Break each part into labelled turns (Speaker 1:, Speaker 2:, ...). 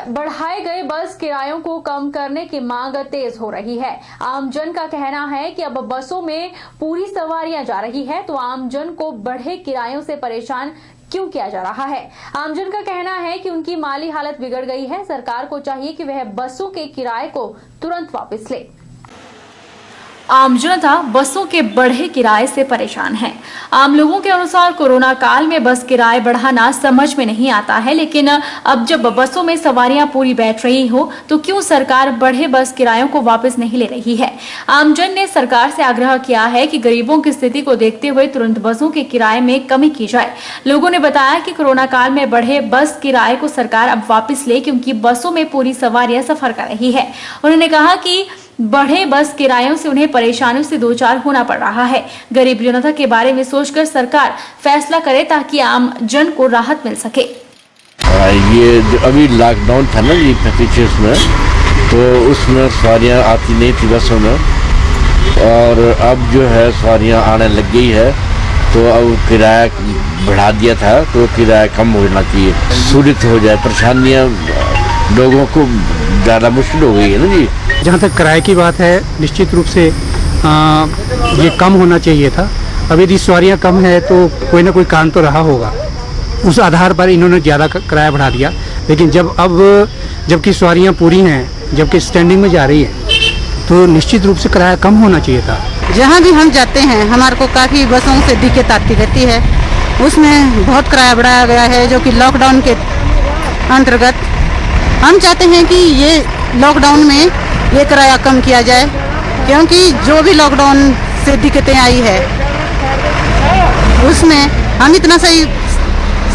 Speaker 1: बढ़ाए गए बस किरायों को कम करने की मांग तेज हो रही है। आमजन का कहना है कि अब बसों में पूरी सवारियां जा रही है, तो आमजन को बढ़े किरायों से परेशान क्यों किया जा रहा है। आमजन का कहना है कि उनकी माली हालत बिगड़ गई है। सरकार को चाहिए कि वह बसों के किराए को तुरंत वापस ले। आम जनता बसों के बढ़े किराए से परेशान है। आम लोगों के अनुसार कोरोना काल में बस किराए बढ़ाना समझ में नहीं आता है, लेकिन अब जब बसों में सवारियां पूरी बैठ रही हो तो क्यों सरकार बढ़े बस किरायों को वापस नहीं ले रही है। आमजन ने सरकार से आग्रह किया है कि गरीबों की स्थिति को देखते हुए तुरंत बसों के किराए में कमी की जाए। लोगों ने बताया कि कोरोना काल में बढ़े बस किराए को सरकार अब वापस ले, क्योंकि बसों में पूरी सवारियां सफर कर रही है। उन्होंने कहा कि बढ़े बस किरायों से उन्हें परेशानियों से दो चार होना पड़ रहा है। गरीब जनता के बारे में सोचकर सरकार फैसला करे ताकि आम जन को राहत मिल सके।
Speaker 2: ये अभी लॉकडाउन था ना ये पीछे में, तो उसमें सवारियां आती नहीं थी बसों में, और अब जो है सवारियां आने लग गई है, तो अब किराया बढ़ा दिया था, तो किराया कम होना चाहिए, सुविधा हो जाए। परेशानियां लोगों को ज़्यादा मुश्किल हो गई है ना जी।
Speaker 3: जहाँ तक किराए की बात है, निश्चित रूप से ये कम होना चाहिए था। अब यदि सवारियाँ कम है तो कोई ना कोई कारण तो रहा होगा, उस आधार पर इन्होंने ज़्यादा किराया बढ़ा दिया। लेकिन जबकि सवारियाँ पूरी हैं, जबकि स्टैंडिंग में जा रही है, तो निश्चित रूप से किराया कम होना चाहिए था।
Speaker 4: जहाँ भी हम जाते हैं हमारे को काफ़ी बसों से दिक्कत आती रहती है, उसमें बहुत किराया बढ़ाया गया है, जो कि लॉकडाउन के अंतर्गत। हम चाहते हैं कि ये लॉकडाउन में ये किराया कम किया जाए, क्योंकि जो भी लॉकडाउन से दिक्कतें आई है उसमें हम इतना सही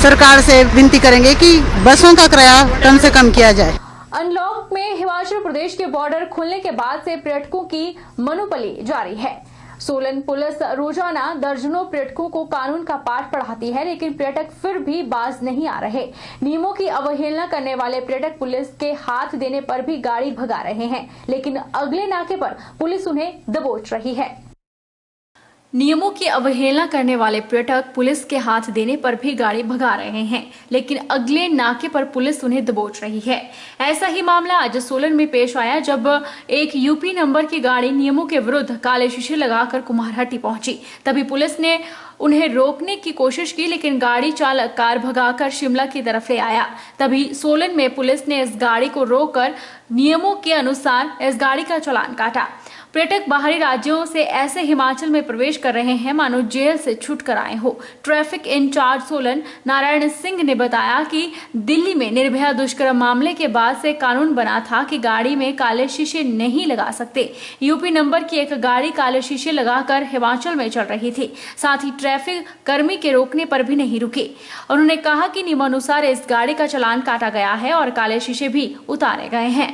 Speaker 4: सरकार से विनती करेंगे कि बसों का किराया कम से कम किया जाए।
Speaker 1: अनलॉक में हिमाचल प्रदेश के बॉर्डर खुलने के बाद से पर्यटकों की मनोबली जारी है। सोलन पुलिस रोजाना दर्जनों पर्यटकों को कानून का पाठ पढ़ाती है, लेकिन पर्यटक फिर भी बाज नहीं आ रहे। नियमों की अवहेलना करने वाले पर्यटक पुलिस के हाथ देने पर भी गाड़ी भगा रहे हैं, लेकिन अगले नाके पर पुलिस उन्हें दबोच रही है। नियमों की अवहेलना करने वाले पर्यटक पुलिस के हाथ देने पर भी गाड़ी भगा रहे हैं, लेकिन अगले नाके पर पुलिस उन्हें दबोच रही है। ऐसा ही मामला आज सोलन में पेश आया, जब एक यूपी नंबर की गाड़ी नियमों के विरुद्ध काले शीशे लगाकर कुम्हारहट्टी पहुंची। तभी पुलिस ने उन्हें रोकने की कोशिश की, लेकिन गाड़ी चालक कार भगाकर शिमला की तरफ ले आया। तभी सोलन में पुलिस ने इस गाड़ी को रोककर नियमों के अनुसार इस गाड़ी का चालान काटा। पर्यटक बाहरी राज्यों से ऐसे हिमाचल में प्रवेश कर रहे हैं मानो जेल से छूट कर आए हो। ट्रैफिक इंचार्ज सोलन नारायण सिंह ने बताया कि दिल्ली में निर्भया दुष्कर्म मामले के बाद से कानून बना था कि गाड़ी में काले शीशे नहीं लगा सकते। यूपी नंबर की एक गाड़ी काले शीशे लगाकर हिमाचल में चल रही थी, साथ ही ट्रैफिक कर्मी के रोकने पर भी नहीं रुके। उन्होंने कहा कि नियमानुसार इस गाड़ी का चालान काटा गया है और काले शीशे भी उतारे गए हैं।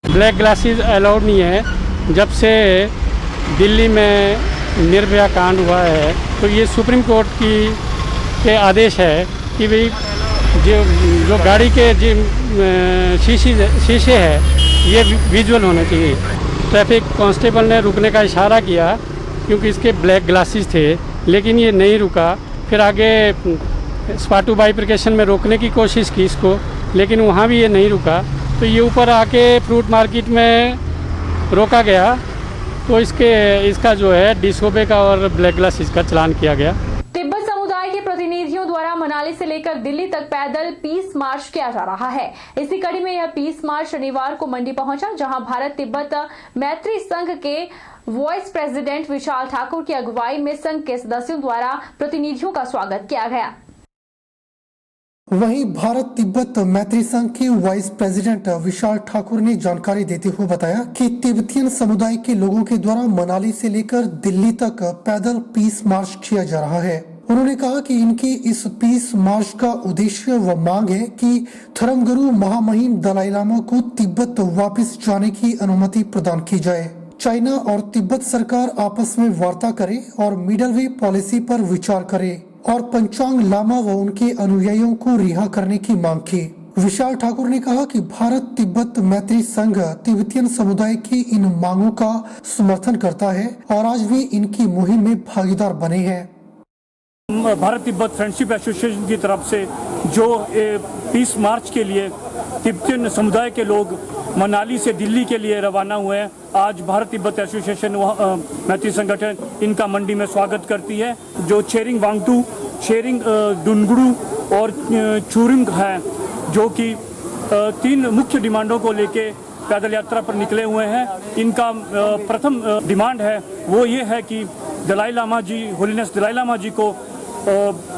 Speaker 3: ब्लैक ग्लासेस अलाउड नहीं है। जब से दिल्ली में निर्भया कांड हुआ है, तो ये सुप्रीम कोर्ट के आदेश है कि भाई जो गाड़ी के शीशे है ये विजुअल होने चाहिए। ट्रैफिक कांस्टेबल ने रुकने का इशारा किया क्योंकि इसके ब्लैक ग्लासेस थे, लेकिन ये नहीं रुका। फिर आगे स्पाटू बाइफरकेशन में रोकने की कोशिश की इसको, लेकिन वहाँ भी ये नहीं रुका। तो ये ऊपर आके फ्रूट मार्केट में रोका गया, तो इसका जो है डिसोबे का और ब्लैक ग्लासेस का चालान किया गया।
Speaker 1: तिब्बत समुदाय के प्रतिनिधियों द्वारा मनाली से लेकर दिल्ली तक पैदल पीस मार्च किया जा रहा है। इसी कड़ी में यह पीस मार्च शनिवार को मंडी पहुंचा, जहां भारत तिब्बत मैत्री संघ के वाइस प्रेसिडेंट विशाल ठाकुर की अगुवाई में संघ के सदस्यों द्वारा प्रतिनिधियों का स्वागत किया गया।
Speaker 5: वहीं भारत तिब्बत मैत्री संघ के वाइस प्रेसिडेंट विशाल ठाकुर ने जानकारी देते हुए बताया कि तिब्बतियन समुदाय के लोगों के द्वारा मनाली से लेकर दिल्ली तक पैदल पीस मार्च किया जा रहा है। उन्होंने कहा कि इनके इस पीस मार्च का उद्देश्य व मांग है कि धर्मगुरु महामहिम दलाई लामा को तिब्बत वापस जाने की अनुमति प्रदान की जाए। चाइना और तिब्बत सरकार आपस में वार्ता करे और मिडल वे पॉलिसी पर विचार करे और पंचांग लामा व उनके अनुयायियों को रिहा करने की मांग की। विशाल ठाकुर ने कहा कि भारत तिब्बत मैत्री संघ तिब्बतियन समुदाय की इन मांगों का समर्थन करता है और आज भी इनकी मुहिम में भागीदार बने हैं।
Speaker 6: भारत तिब्बत फ्रेंडशिप एसोसिएशन की तरफ से जो पीस मार्च के लिए तिब्बतियन समुदाय के लोग मनाली से दिल्ली के लिए रवाना हुए हैं। आज भारत तिब्बत एसोसिएशन मैत्री संगठन इनका मंडी में स्वागत करती है। जो छेरिंग वांगटू, छेरिंग डुनगुडू और चूरिंग है, जो कि 3 मुख्य डिमांडों को लेके पैदल यात्रा पर निकले हुए हैं। इनका प्रथम डिमांड है वो ये है कि दलाई लामा जी, होलीनेस दलाई लामा जी को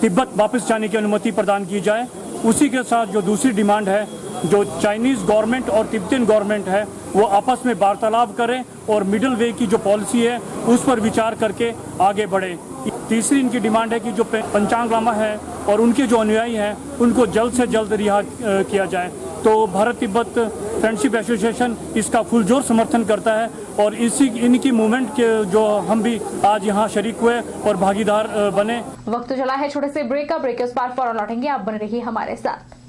Speaker 6: तिब्बत वापस जाने की अनुमति प्रदान की जाए। उसी के साथ जो दूसरी डिमांड है, जो चाइनीज़ गवर्नमेंट और तिब्बतियन गवर्नमेंट है वो आपस में वार्तालाप करें और मिडिल वे की जो पॉलिसी है उस पर विचार करके आगे बढ़े। तीसरी इनकी डिमांड है कि जो पंचांग लामा है और उनके जो अनुयायी हैं उनको जल्द से जल्द रिहा किया जाए। तो भारत तिब्बत फ्रेंडशिप एसोसिएशन इसका फुलजोर समर्थन करता है और इनकी मूवमेंट के जो हम भी आज यहाँ शरीक हुए और भागीदार बने।
Speaker 1: वक्त चला है छोटे से ब्रेक का। ब्रेक के उस पार फौरन लौटेंगे, आप बने रहिए हमारे साथ।